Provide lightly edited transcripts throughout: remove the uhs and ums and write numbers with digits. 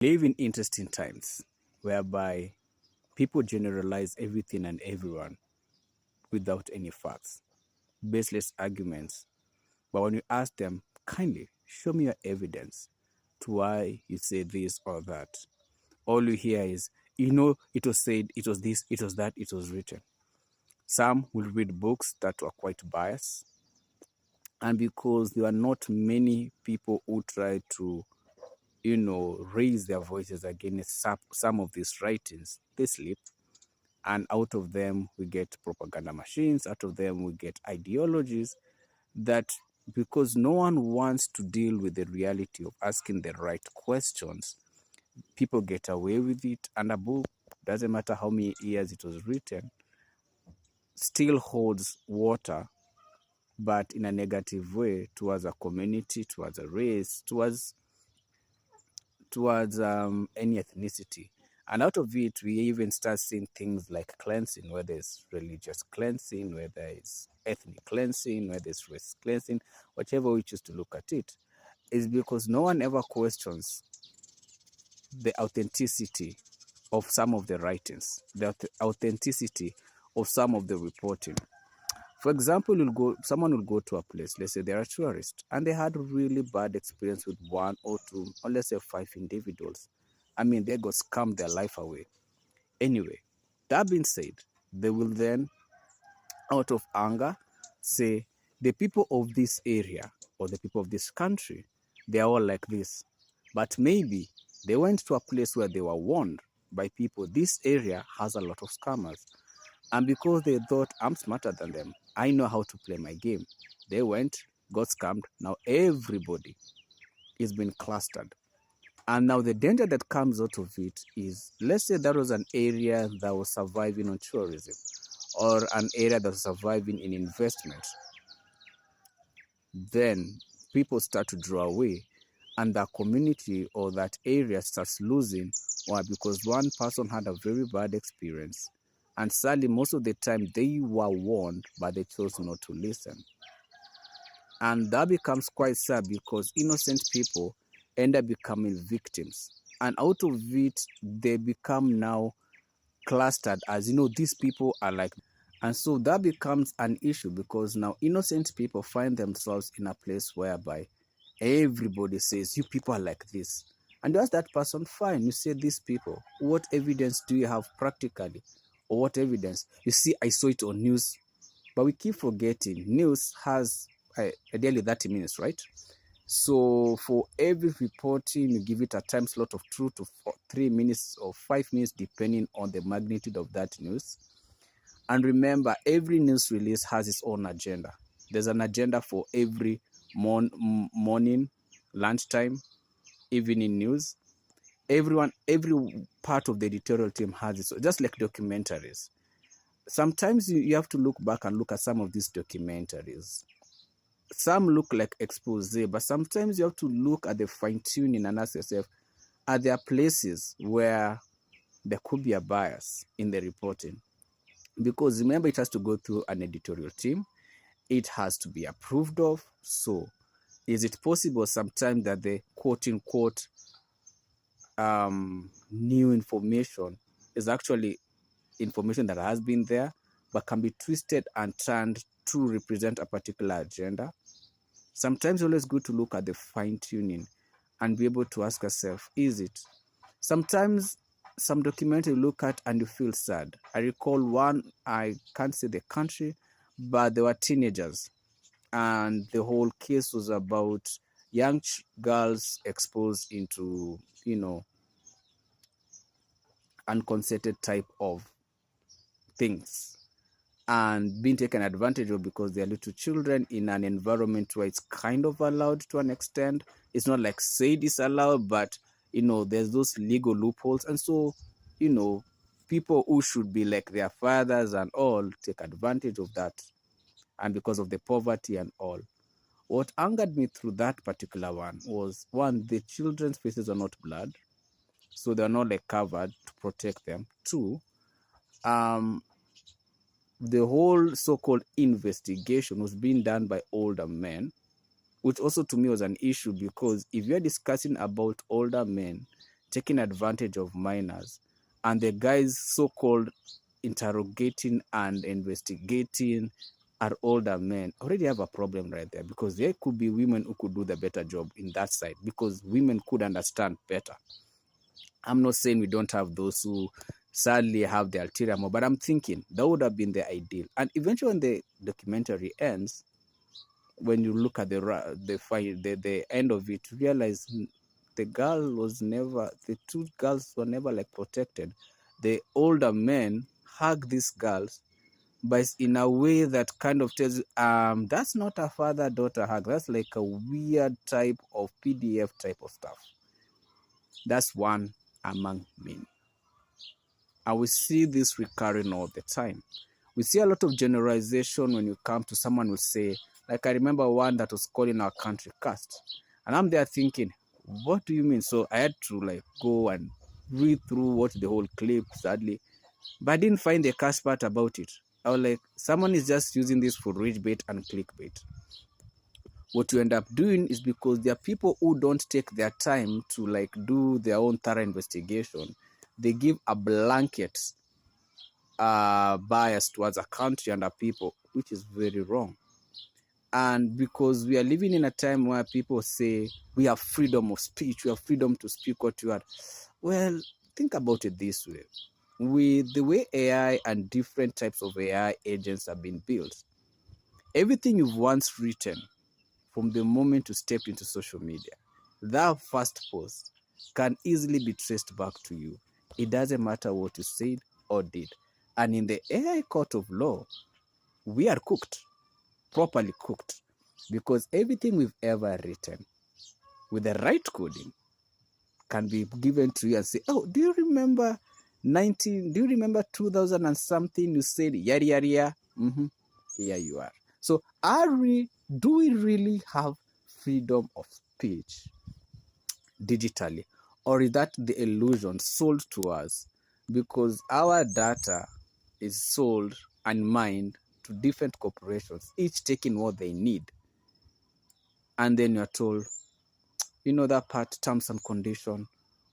Live in interesting times whereby people generalize everything and everyone without any facts, baseless arguments. But when you ask them, kindly show me your evidence to why you say this or that, all you hear is, it was said, it was this, it was that, it was written. Some will read books that were quite biased. And because there are not many people who try to, raise their voices against some of these writings, they sleep. And out of them, we get propaganda machines. Out of them, we get ideologies that, because no one wants to deal with the reality of asking the right questions, people get away with it. And a book, doesn't matter how many years it was written, still holds water, but in a negative way towards a community, towards a race, towards any ethnicity. And out of it, we even start seeing things like cleansing, whether it's religious cleansing, whether it's ethnic cleansing, whether it's race cleansing, whichever we choose to look at it, is because no one ever questions the authenticity of some of the writings, the authenticity of some of the reporting. For example, someone will go to a place, let's say they're a tourist, and they had really bad experience with one or two, or let's say 5 individuals. I mean, they got scammed their life away. Anyway, that being said, they will then, out of anger, say, the people of this area or the people of this country, they are all like this. But maybe they went to a place where they were warned by people, this area has a lot of scammers. And because they thought, I'm smarter than them, I know how to play my game, they went, got scammed. Now everybody is being clustered. And now the danger that comes out of it is, let's say that was an area that was surviving on tourism, or an area that was surviving in investment. Then people start to draw away, and that community or that area starts losing. Why? Because one person had a very bad experience, and sadly, most of the time they were warned, but they chose not to listen. And that becomes quite sad because innocent people end up becoming victims. And out of it, they become now clustered as, these people are like. And so that becomes an issue because now innocent people find themselves in a place whereby everybody says, you people are like this. And you ask that person, fine, you say these people, what evidence do you have practically? Or what evidence? You see, I saw it on news. But we keep forgetting, news has ideally 30 minutes, right? So for every reporting, you give it a time slot of 2 to 3 minutes or 5 minutes, depending on the magnitude of that news. And remember, every news release has its own agenda. There's an agenda for every morning, lunchtime, evening news. Every part of the editorial team has it. Just like documentaries. Sometimes you have to look back and look at some of these documentaries. Some look like expose, but sometimes you have to look at the fine-tuning and ask yourself, are there places where there could be a bias in the reporting? Because remember, it has to go through an editorial team. It has to be approved of. So is it possible sometimes that the quote-unquote new information is actually information that has been there, but can be twisted and turned to represent a particular agenda? Sometimes it's always good to look at the fine-tuning and be able to ask yourself, is it? Sometimes some documentary you look at and you feel sad. I recall one, I can't say the country, but they were teenagers. And the whole case was about young girls exposed into, unconsented type of things and being taken advantage of because they're little children in an environment where it's kind of allowed to an extent. It's not like said it's allowed, but there's those legal loopholes. And so, people who should be like their fathers and all take advantage of that. And because of the poverty and all. What angered me through that particular one was, one, the children's faces are not blurred, so they're not like covered to protect them. Two, the whole so-called investigation was being done by older men, which also to me was an issue because if you're discussing about older men, taking advantage of minors, and the guys so-called interrogating and investigating are older men, already have a problem right there, because there could be women who could do the better job in that side, because women could understand better. I'm not saying we don't have those who sadly have the ulterior motive, but I'm thinking that would have been the ideal. And eventually when the documentary ends, when you look at the end of it, you realize the two girls were never like protected. The older men hug these girls, but it's in a way that kind of tells you, that's not a father-daughter hug. That's like a weird type of PDF type of stuff. That's one among many. And we see this recurring all the time. We see a lot of generalization when you come to someone who say, like I remember one that was calling our country caste. And I'm there thinking, what do you mean? So I had to like go and read through what the whole clip, sadly. But I didn't find the caste part about it. I was like, someone is just using this for rage bait and clickbait. What you end up doing is, because there are people who don't take their time to like do their own thorough investigation, they give a blanket bias towards a country and a people, which is very wrong. And because we are living in a time where people say we have freedom of speech, we have freedom to speak what you are. Well, think about it this way. With the way AI and different types of AI agents have been built, everything you've once written from the moment you stepped into social media, that first post can easily be traced back to you. It doesn't matter what you said or did. And in the AI court of law, we are cooked, properly cooked, because everything we've ever written with the right coding can be given to you and say, oh, do you remember 2000 and something, you said yada yada yada? Here you are. So do we really have freedom of speech digitally, or is that the illusion sold to us? Because our data is sold and mined to different corporations, each taking what they need, and then you're told, that part, terms and condition,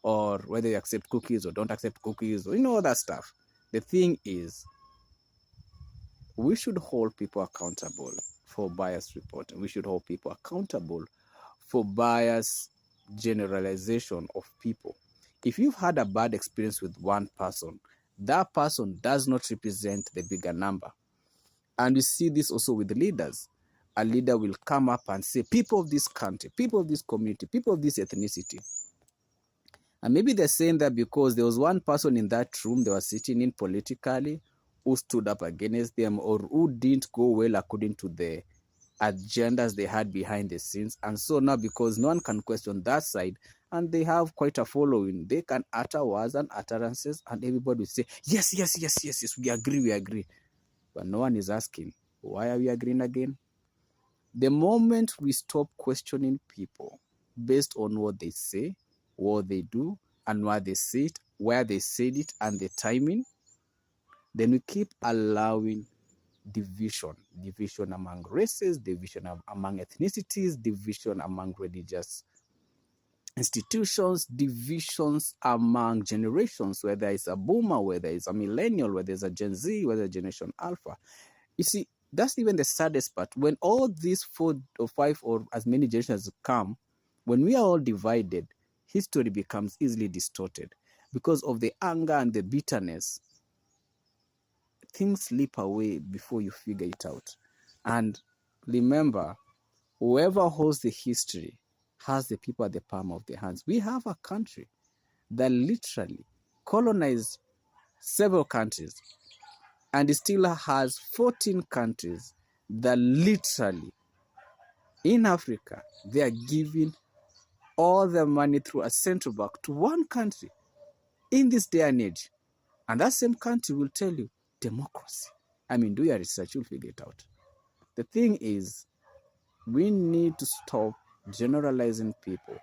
or whether you accept cookies or don't accept cookies, or all that stuff. The thing is, we should hold people accountable for bias reporting. We should hold people accountable for bias generalization of people. If you've had a bad experience with one person, that person does not represent the bigger number. And you see this also with leaders. A leader will come up and say, people of this country, people of this community, people of this ethnicity. And maybe they're saying that because there was one person in that room they were sitting in politically who stood up against them, or who didn't go well according to the agendas they had behind the scenes. And so now, because no one can question that side, and they have quite a following, they can utter words and utterances, and everybody will say, yes, yes, yes, yes, yes, we agree. But no one is asking, why are we agreeing again? The moment we stop questioning people based on what they say, what they do, and why they say it, where they said it, and the timing, then we keep allowing division among races, division among ethnicities, division among religious institutions, divisions among generations, whether it's a boomer, whether it's a millennial, whether it's a Gen Z, whether it's Generation Alpha. You see, that's even the saddest part. When all these 4 or 5 or as many generations come, when we are all divided, history becomes easily distorted because of the anger and the bitterness. Things slip away before you figure it out. And remember, whoever holds the history has the people at the palm of their hands. We have a country that literally colonized several countries, and it still has 14 countries that literally, in Africa, they are giving all their money through a central bank to one country in this day and age. And that same country will tell you, democracy. I mean, do your research, you'll figure it out. The thing is, we need to stop generalizing people.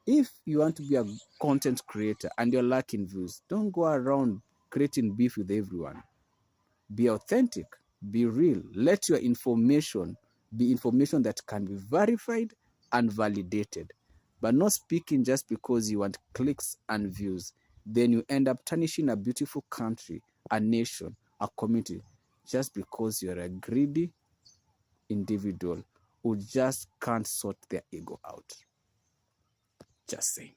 If you want to be a content creator and you're lacking views, don't go around creating beef with everyone. Be authentic, be real. Let your information be information that can be verified and validated. but not speaking just because you want clicks and views. Then you end up tarnishing a beautiful country, a nation, a community, just because you're a greedy individual who just can't sort their ego out. Just saying.